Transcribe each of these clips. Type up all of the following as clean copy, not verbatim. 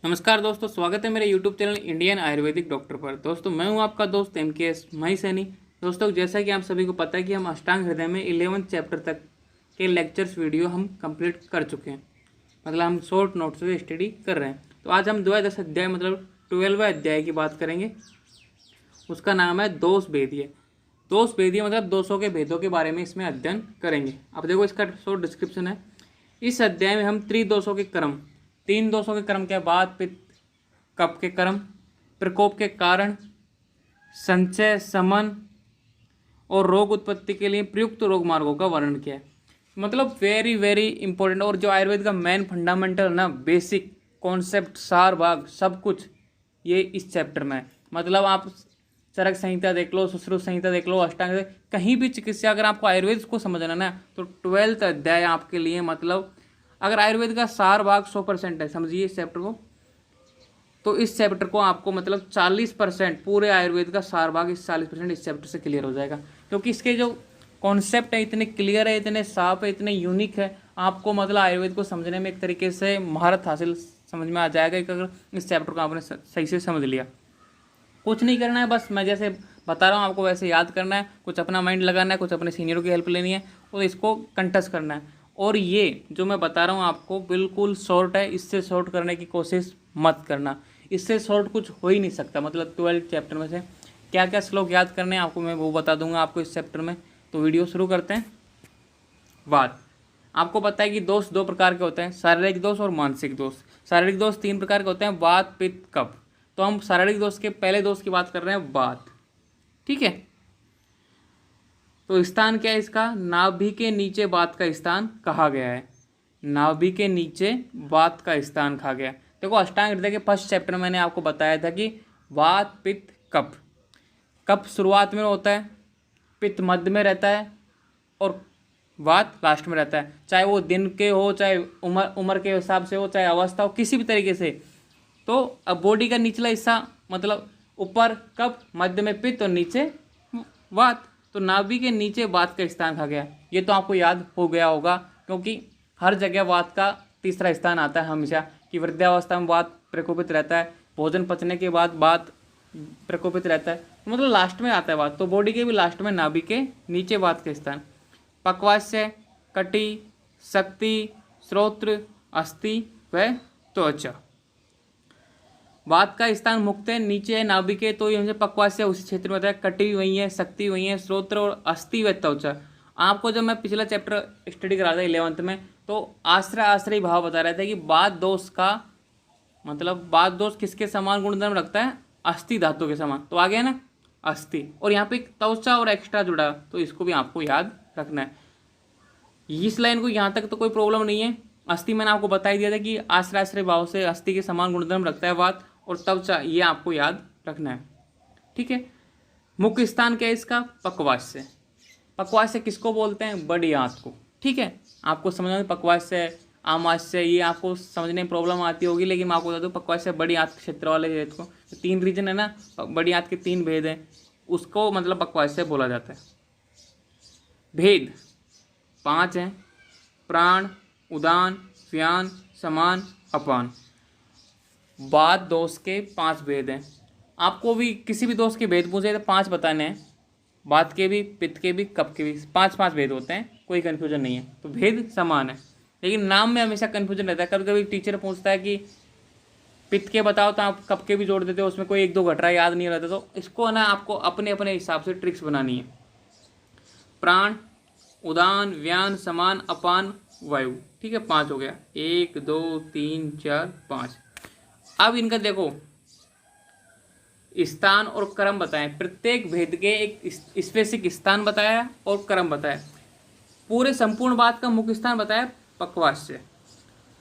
नमस्कार दोस्तों, स्वागत है मेरे YouTube channel Indian Ayurvedic doctor पर। दोस्तों मैं हूं आपका दोस्त MKS मही सैनी। दोस्तों जैसा कि आप सभी को पता है कि हम अष्टांग हृदय में 11th चैप्टर तक के लेक्चर्स वीडियो हम कंप्लीट कर चुके हैं, मतलब हम शॉर्ट नोट से स्टडी कर रहे हैं। तो आज हम 12 अध्याय मतलब 12वें अध्याय की बात करेंगे। उसका नाम है दोष भेदीय। दोष भेदीय मतलब दोषों के भेदों के बारे में इसमें अध्ययन करेंगे। अब देखो इसका शॉर्ट डिस्क्रिप्शन है। इस अध्याय में हम त्रिदोषों के क्रम, 3 दोषों के क्रम के बाद पित्त कफ के क्रम, प्रकोप के कारण, संचय, समन और रोग उत्पत्ति के लिए प्रयुक्त रोग मार्गों का वर्णन किया है। मतलब वेरी वेरी इंपॉर्टेंट, और जो आयुर्वेद का मेन फंडामेंटल ना, बेसिक कॉन्सेप्ट, सार भाग, सब कुछ ये इस चैप्टर में है। मतलब आप चरक संहिता देख लो, सुश्रुत संहिता देख लो, अष्टांग, कहीं भी चिकित्सा अगर आपको आयुर्वेद को समझना ना, तो 12th अध्याय आपके लिए, मतलब अगर आयुर्वेद का सार भाग 100% है, समझिए इस चैप्टर को, तो इस चैप्टर को आपको मतलब 40% पूरे आयुर्वेद का सार भाग इस 40% इस चैप्टर से क्लियर हो जाएगा। क्योंकि इसके जो कॉन्सेप्ट है इतने क्लियर है, इतने साफ है, इतने यूनिक है, आपको मतलब आयुर्वेद को समझने में एक तरीके से महारत हासिल समझ में आ जाएगा कि अगर इस चैप्टर को आपने सही से समझ लिया। कुछ नहीं करना है, बस मैं जैसे बता रहा हूँ आपको वैसे याद करना है, कुछ अपना माइंड लगाना है, कुछ अपने सीनियरों की हेल्प लेनी है और इसको कंटेस्ट करना है। और ये जो मैं बता रहा हूँ आपको बिल्कुल शॉर्ट है, इससे शॉर्ट करने की कोशिश मत करना। इससे शॉर्ट कुछ हो ही नहीं सकता। मतलब 12 चैप्टर में से क्या क्या श्लोक याद करने हैं आपको मैं वो बता दूंगा आपको इस चैप्टर में। तो वीडियो शुरू करते हैं। बात आपको पता है कि दोष 2 प्रकार के होते हैं, शारीरिक दोष और मानसिक दोष। शारीरिक दोष 3 प्रकार के होते हैं, वात, पित्त, कफ। तो हम शारीरिक दोष के पहले दोष की बात कर रहे हैं, वात। ठीक है, तो स्थान क्या है इसका? नाभि के नीचे वात का स्थान कहा गया है। नाभि के नीचे वात का स्थान कहा गया है। देखो अष्टांग हृदय के फर्स्ट चैप्टर में मैंने आपको बताया था कि वात, पित्त, कफ। कफ शुरुआत में होता है, पित्त मध्य में रहता है और वात लास्ट में रहता है। चाहे वो दिन के हो, चाहे उम्र के हिसाब से हो, चाहे अवस्था हो, किसी भी तरीके से। तो अब बॉडी का निचला हिस्सा मतलब ऊपर कफ, मध्य में पित्त और नीचे वात। तो नाभि के नीचे वात का स्थान कहा गया। ये तो आपको याद हो गया होगा, क्योंकि हर जगह वात का तीसरा स्थान आता है हमेशा, कि वृद्धावस्था में वात प्रकोपित रहता है, भोजन पचने के बाद वात प्रकोपित रहता है, मतलब लास्ट में आता है वात। तो बॉडी के भी लास्ट में नाभि के नीचे वात का स्थान। पक्वास्य, कटी, शक्ति, श्रोत्र, अस्थि व त्वचा। वात का स्थान मुक्त है, नीचे है नाभि के, तो ये पक्वास्य उसी क्षेत्र में होता है। कटी वही है, शक्ति वही है, श्रोत्र और अस्थि व त्वचा। आपको जब मैं पिछला चैप्टर स्टडी करा था 11th में, तो आश्रय आश्रय भाव बता रहा था कि वात दोष का मतलब वात दोष किसके समान गुणधर्म रखता है? अस्थि धातु के समान। तो आ गया ना अस्थि, और यहाँ पे त्वचा और एक्स्ट्रा जुड़ा, तो इसको भी आपको याद रखना है। इस लाइन को यहाँ तक तो कोई प्रॉब्लम नहीं है। अस्थि मैंने आपको बता ही दिया था कि आश्रय आश्रय भाव से अस्थि के समान गुणधर्म रखता है वात, और त्वचा ये आपको याद रखना है। ठीक है, मुख्य स्थान क्या है इसका? पक्वास्य। पक्वास्य किसको बोलते हैं? बड़ी आंत को। ठीक है, आपको समझना पक्वास्य, आमाशय, ये आपको समझने में प्रॉब्लम आती होगी, लेकिन मैं आपको बता दूँ पक्वास्य बड़ी आंत क्षेत्र वाले भेद को, 3 रीजन है ना, बड़ी आंत के 3 भेद हैं, उसको मतलब पक्वास्य बोला जाता है। भेद 5 हैं, प्राण, उदान, व्यान, समान, अपान। वात दोष के 5 भेद हैं। आपको भी किसी भी दोष के भेद पूछे तो 5 बताने हैं। वात के भी, पित्त के भी, कफ के भी 5-5 भेद होते हैं, कोई कन्फ्यूजन नहीं है। तो भेद समान है, लेकिन नाम में हमेशा कन्फ्यूजन रहता है। कभी कभी टीचर पूछता है कि पित्त के बताओ, तो आप कफ के भी जोड़ देते हो, उसमें कोई 1-2 घट रहा है, याद नहीं रहता। तो इसको ना आपको अपने अपने हिसाब से ट्रिक्स बनानी है। प्राण, उदान, व्यान, समान, अपान, वायु। ठीक है, 5 हो गया। 1 2 3 4 5। अब इनका देखो स्थान और क्रम बताएं। प्रत्येक भेद के एक स्पेसिफिक स्थान बताया और क्रम बताया। पूरे संपूर्ण बात का मुख्य स्थान बताया पक्वास्य।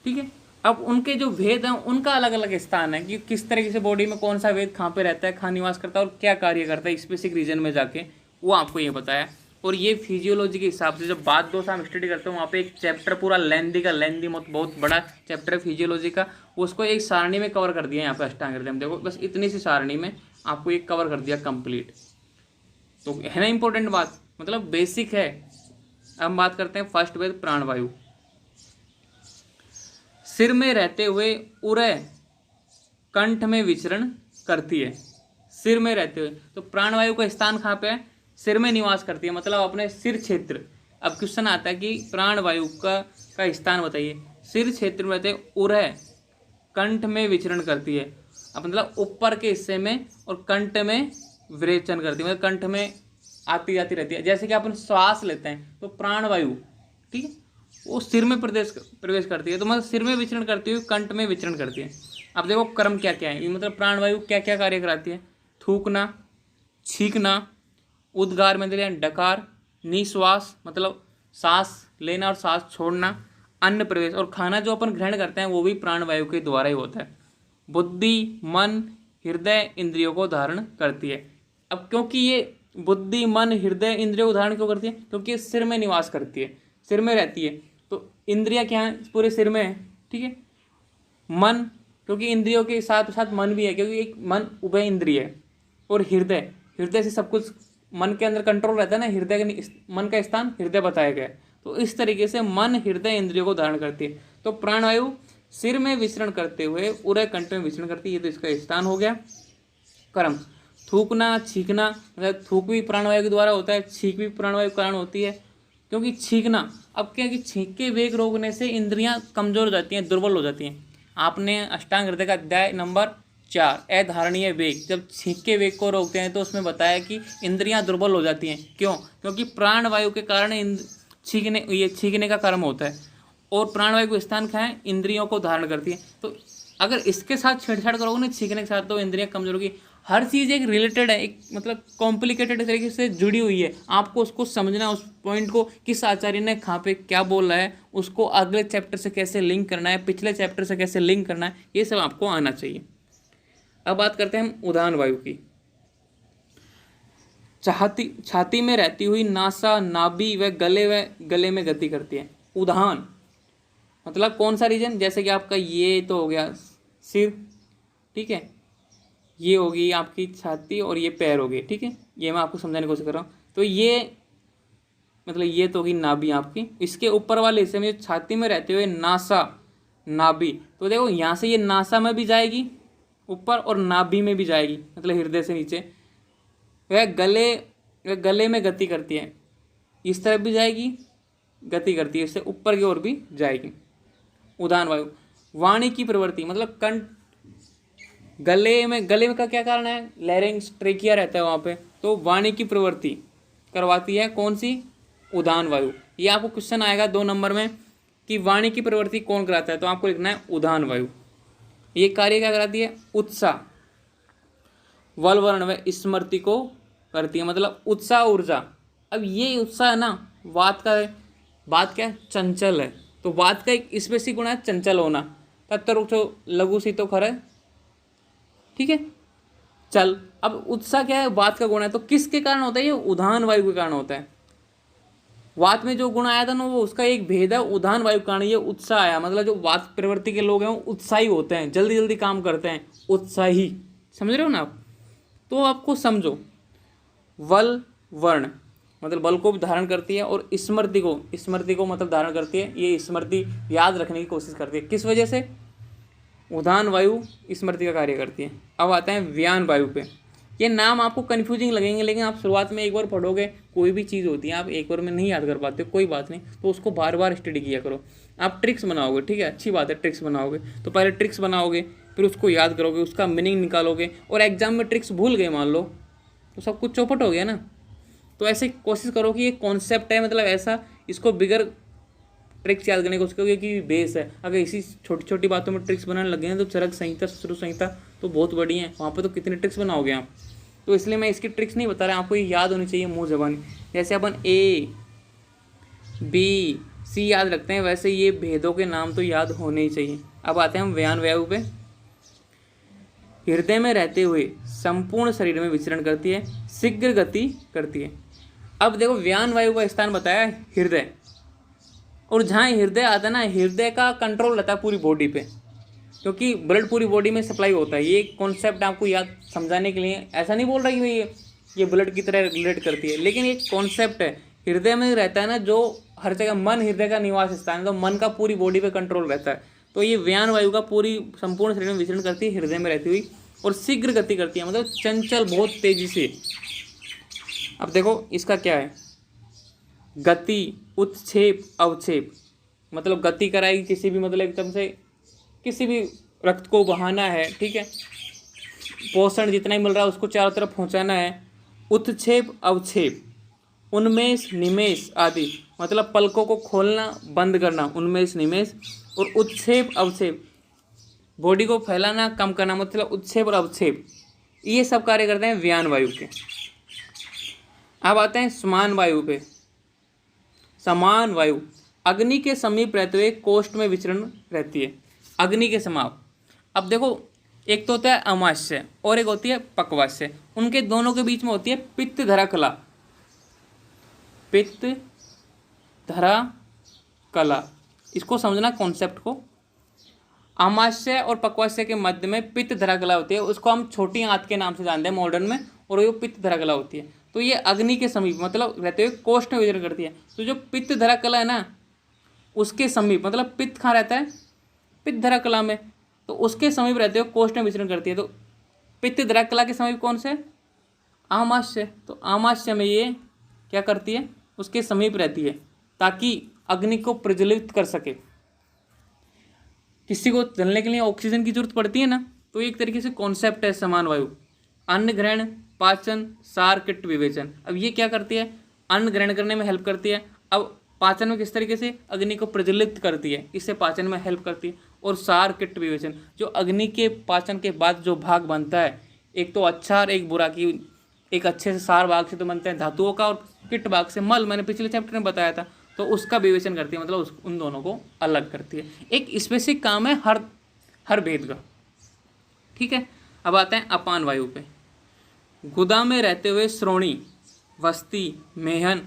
ठीक है, अब उनके जो भेद हैं उनका अलग अलग स्थान है कि किस तरीके से बॉडी में कौन सा भेद कहाँ पे रहता है, कहाँ निवास करता है और क्या कार्य करता है स्पेसिफिक रीजन में जाके, वो आपको ये बताया। और ये फिजियोलॉजी के हिसाब से जब बात दोष हम स्टडी करते हैं, वहाँ पे एक चैप्टर पूरा लेंदी बहुत बड़ा चैप्टर है फिजियोलॉजी का, उसको एक सारणी में कवर कर दिया यहाँ पे अष्टांग हृदय में। देखो बस इतनी सी सारणी में आपको एक कवर कर दिया कंप्लीट। तो है ना इंपॉर्टेंट बात, मतलब बेसिक है। अब हम बात करते हैं फर्स्ट वेद प्राणवायु। सिर में रहते हुए उरय कंठ में विचरण करती है, सिर में रहते हुए। तो प्राणवायु का स्थान कहाँ पे है? सिर में निवास करती है, मतलब अपने सिर क्षेत्र। अब क्वेश्चन आता है कि प्राणवायु का स्थान बताइए। सिर क्षेत्र में रहते हैं, उरह कंठ में विचरण करती है। अब मतलब ऊपर के हिस्से में और कंठ में विरेचन करती है, मतलब कंठ में आती जाती रहती है। जैसे कि अपन श्वास लेते हैं तो प्राणवायु, ठीक है, वो सिर में प्रवेश करती है, तो मतलब सिर में विचरण करती हुई कंठ में विचरण करती है। अब देखो कर्म क्या क्या है, मतलब प्राणवायु क्या क्या कार्य कराती है? थूकना, छींकना, उद्गार में डकार, निश्वास मतलब सांस लेना और सांस छोड़ना, अन्न प्रवेश और खाना जो अपन ग्रहण करते हैं वो भी प्राणवायु के द्वारा ही होता है। बुद्धि, मन, हृदय इंद्रियों को धारण करती है। अब क्योंकि ये बुद्धि, मन, हृदय इंद्रियों को धारण क्यों करती है? क्योंकि ये सिर में निवास करती है, सिर में रहती है, तो इंद्रियां क्या है? पूरे सिर में है, ठीक है। मन, क्योंकि इंद्रियों के साथ साथ मन भी है, क्योंकि एक मन उभय इंद्रिय है। और हृदय, हृदय से सब कुछ मन के अंदर कंट्रोल रहता है ना, हृदय के मन का स्थान हृदय बताया गया है। तो इस तरीके से मन हृदय इंद्रियों को धारण करती है। तो प्राणवायु सिर में विचरण करते हुए उरह कंठ में विचरण करती है, ये तो इसका स्थान हो गया। कर्म, थूकना, छींकना, मतलब थूक भी प्राणवायु के द्वारा होता है, छींक भी प्राणवायु के कारण होती है। क्योंकि छींकना, अब क्या कि छींक के वेग रोकने से इंद्रियां कमजोर हो जाती हैं, दुर्बल हो जाती हैं। आपने अष्टांग हृदय का अध्याय नंबर 4 अधारणीय वेग, जब छींक के वेग को रोकते हैं तो उसमें बताया कि इंद्रियां दुर्बल हो जाती हैं। क्यों? क्योंकि प्राणवायु के कारण छींकने का कर्म होता है, और प्राणवायु को स्थान क्या है? इंद्रियों को धारण करती है। तो अगर इसके साथ छेड़छाड़ करोगे ना छींकने के साथ, तो इंद्रियां कमजोर होगी। हर चीज़ एक रिलेटेड है, एक मतलब कॉम्प्लिकेटेड तरीके से जुड़ी हुई है। आपको उसको समझना, उस पॉइंट को किस आचार्य ने कहाँ पे क्या बोला है, उसको अगले चैप्टर से कैसे लिंक करना है, पिछले चैप्टर से कैसे लिंक करना है, ये सब आपको आना चाहिए। अब बात करते हैं हम उदान वायु की। छाती में रहती हुई नासा, नाभि व गले में गति करती है। उदान मतलब कौन सा रीजन? जैसे कि आपका ये तो हो गया सिर, ठीक है, ये होगी आपकी छाती और ये पैर हो गए, ठीक है, ये मैं आपको समझाने की कोशिश कर रहा हूँ। तो ये मतलब ये तो होगी नाभि आपकी। इसके ऊपर वाले हिस्से में छाती में रहते हुए नासा, नाभि, तो देखो यहाँ से ये नासा में भी जाएगी ऊपर और नाभि में भी जाएगी, मतलब हृदय से नीचे। वह गले में गति करती है, इस तरफ भी जाएगी, गति करती है, इससे ऊपर की ओर भी जाएगी। उदान वायु। वाणी की प्रवृत्ति मतलब कंठ, गले में का क्या कारण है? लैरिंग्स, ट्रेकिया रहता है वहाँ पे, तो वाणी की प्रवृत्ति करवाती है कौन सी? उदान वायु। ये आपको क्वेश्चन आएगा 2 नंबर में कि वाणी की प्रवृत्ति कौन कराता है, तो आपको लिखना है उदान वायु। ये कार्य क्या कराती है? उत्साह, वलवर्ण व स्मृति को करती है, मतलब उत्साह, ऊर्जा। अब ये उत्साह है ना, बात क्या है? चंचल है, तो बात का एक स्पेसिफिक गुण है चंचल होना। तत्व लघु सी तो खरा है, ठीक है, चल। अब उत्साह क्या है? बात का गुण है, तो किसके कारण होता है? ये उदान वायु के कारण होता है। वात में जो गुण आया था ना, वो उसका एक भेद है, उदान वायु के कारण ये उत्साह आया। मतलब जो वात प्रवृत्ति के लोग हैं वो उत्साही होते हैं, जल्दी जल्दी काम करते हैं, उत्साही, समझ रहे हो ना आप? तो आपको समझो, वल वर्ण मतलब बल को भी धारण करती है, और स्मृति को मतलब धारण करती है। ये स्मृति याद रखने की कोशिश करती है, किस वजह से? उदान वायु स्मृति का कार्य करती है। अब आते हैं व्यान वायु पे। ये नाम आपको कन्फ्यूजिंग लगेंगे, लेकिन आप शुरुआत में एक बार पढ़ोगे, कोई भी चीज़ होती है आप एक बार में नहीं याद कर पाते, कोई बात नहीं, तो उसको बार बार स्टडी किया करो। आप ट्रिक्स बनाओगे, ठीक है, अच्छी बात है, ट्रिक्स बनाओगे, तो पहले ट्रिक्स बनाओगे, फिर उसको याद करोगे, उसका मीनिंग निकालोगे, और एग्जाम में ट्रिक्स भूल गए मान लो, तो सब कुछ चौपट हो गया ना। तो ऐसे कोशिश करो कि ये कॉन्सेप्ट है, मतलब ऐसा, इसको बिगर ट्रिक्स याद करने की कोशिश करोगे कि बेस है। अगर इसी छोटी छोटी बातों में ट्रिक्स बनाने लगे हैं तो चरक संहिता, सुश्रुत संहिता तो बहुत बड़ी है, वहाँ पे तो कितने ट्रिक्स बनाओगे आप। तो इसलिए मैं इसकी ट्रिक्स नहीं बता रहा, आपको ये याद होनी चाहिए मुँह ज़बानी। जैसे अपन A, B, C याद रखते हैं, वैसे ये भेदों के नाम तो याद होने ही चाहिए। अब आते हैं हम व्यान वायु पे। हृदय में रहते हुए संपूर्ण शरीर में विचरण करती है, शीघ्र गति करती है। अब देखो व्यान वायु का स्थान बताया हृदय, और जहाँ हृदय आता है ना, हृदय का कंट्रोल रहता है पूरी बॉडी पे, क्योंकि ब्लड पूरी बॉडी में सप्लाई होता है। ये कॉन्सेप्ट आपको याद समझाने के लिए, ऐसा नहीं बोल रहा कि ये ब्लड की तरह रिलेट करती है, लेकिन एक कॉन्सेप्ट है, हृदय में रहता है ना, जो हर जगह मन हृदय का निवास स्थान है, तो मन का पूरी बॉडी पे कंट्रोल रहता है। तो ये व्यान वायु का पूरी संपूर्ण शरीर में विचरण करती है हृदय में रहती हुई, और शीघ्र गति करती है, मतलब चंचल, बहुत तेजी से। अब देखो इसका क्या है, गति, उत्क्षेप, अवक्षेप, मतलब गति कराएगी किसी भी, मतलब एकदम से किसी भी रक्त को बहाना है, ठीक है, पोषण जितना ही मिल रहा है उसको चारों तरफ पहुंचाना है। उत्क्षेप, अवक्षेप, उन्मेष, निमेष आदि, मतलब पलकों को खोलना बंद करना, उन्मेष निमेष, और उत्क्षेप अवक्षेप, बॉडी को फैलाना कम करना, मतलब उत्क्षेप और अवक्षेप, ये सब कार्य करते हैं व्यान वायु के। अब आते हैं समान वायु पे। समान वायु अग्नि के समीप रहते हुए कोष्ठ में विचरण रहती है, अग्नि के समीप। अब देखो एक तो होता है अमाश्य और एक होती है पक्वाश्य, उनके दोनों के बीच में होती है पित्त धरा कला। पित्त धरा कला, इसको समझना कॉन्सेप्ट को। अमाश्य और पक्वाश्य के मध्य में पित्त धरा कला होती है, उसको हम छोटी आंत के नाम से जानते हैं मॉडर्न में, और वो पित्त धरा कला होती है। तो ये अग्नि के समीप मतलब रहते हुए कोष्ठ में विचरण करती है। तो जो पित्त धरा कला है ना, उसके समीप, मतलब पित्त कहाँ रहता है, पित्त धरा कला में, तो उसके समीप रहते हुए कोष्ठ में विचरण करती है। तो पित्त धरा कला के समीप कौन से, आमाशय, तो आमाशय में ये क्या करती है, उसके समीप रहती है, ताकि अग्नि को प्रज्वलित कर सके। किसी को जलने के लिए ऑक्सीजन की जरूरत पड़ती है ना, तो एक तरीके से कॉन्सेप्ट है समान वायु। अन्न ग्रहण, पाचन, सार, किट विवेचन। अब ये क्या करती है, अन्न ग्रहण करने में हेल्प करती है। अब पाचन में किस तरीके से, अग्नि को प्रज्वलित करती है, इससे पाचन में हेल्प करती है। और सार, किट विवेचन, जो अग्नि के पाचन के बाद जो भाग बनता है, एक तो अच्छा और एक बुरा, की एक अच्छे से सार भाग से तो बनते हैं धातुओं का, और किट भाग से मल, मैंने पिछले चैप्टर में बताया था, तो उसका विवेचन करती है, मतलब उन दोनों को अलग करती है। एक स्पेसिफिक काम है हर भेद का, ठीक है। अब आते हैं अपान वायु पे। गुदा में रहते हुए श्रोणी, वस्ती, मेहन,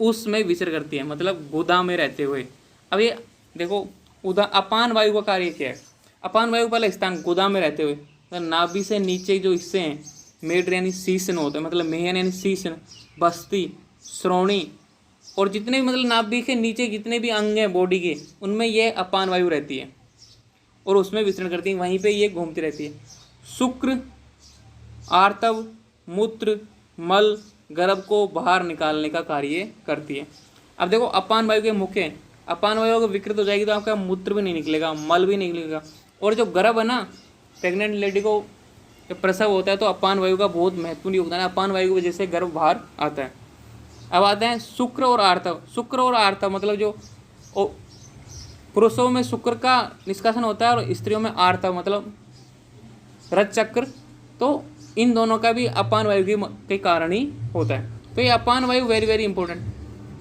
उसमें विचर करती है, मतलब गुदा में रहते हुए। अब ये देखो अपान वायु का कार्य क्या है। अपान वायु वाला स्थान गुदा में रहते हुए, तो नाभि से नीचे जो हिस्से हैं, मेड यानी शीर्षण होते हैं, मतलब मेहन यानी शीर्षण, बस्ती, श्रोणी, और जितने भी मतलब नाभि के नीचे जितने भी अंग हैं बॉडी के, उनमें ये अपान वायु रहती है और उसमें विचरण करती है, वहीं पे ये घूमती रहती है। शुक्र, आर्तव, मूत्र, मल, गर्भ को बाहर निकालने का कार्य करती है। अब देखो अपान वायु के मुख्य, अपान वायु अगर विकृत हो जाएगी तो आपका मूत्र भी नहीं निकलेगा, मल भी नहीं निकलेगा, और जो गर्भ है ना, प्रेग्नेंट लेडी को जब प्रसव होता है तो अपान वायु का बहुत महत्वपूर्ण योगदान है, अपान वायु की वजह से गर्भ बाहर आता है। अब आते हैं शुक्र और आर्तव। शुक्र और आर्तव मतलब जो पुरुषों में शुक्र का निष्कासन होता है और स्त्रियों में आर्तव मतलब रज चक्र, तो इन दोनों का भी अपान वायु के कारण ही होता है। तो ये अपान वायु वेरी वेरी इंपॉर्टेंट,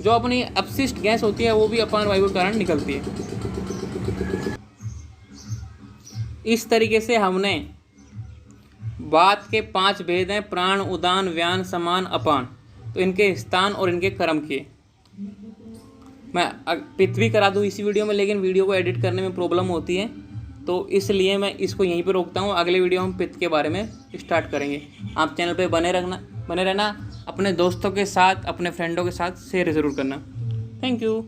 जो अपनी अपशिष्ट गैस होती है वो भी अपान वायु के कारण निकलती है। इस तरीके से हमने बात के 5 भेद हैं, प्राण, उदान, व्यान, समान, अपान, तो इनके स्थान और इनके कर्म किए। मैं पित्त भी करा दूँ इसी वीडियो में, लेकिन वीडियो को एडिट करने में प्रॉब्लम होती है, तो इसलिए मैं इसको यहीं पे रोकता हूँ। अगले वीडियो हम पित्त के बारे में स्टार्ट करेंगे। आप चैनल पे बने रहना, अपने दोस्तों के साथ, अपने फ्रेंडों के साथ शेयर ज़रूर करना। Thank you.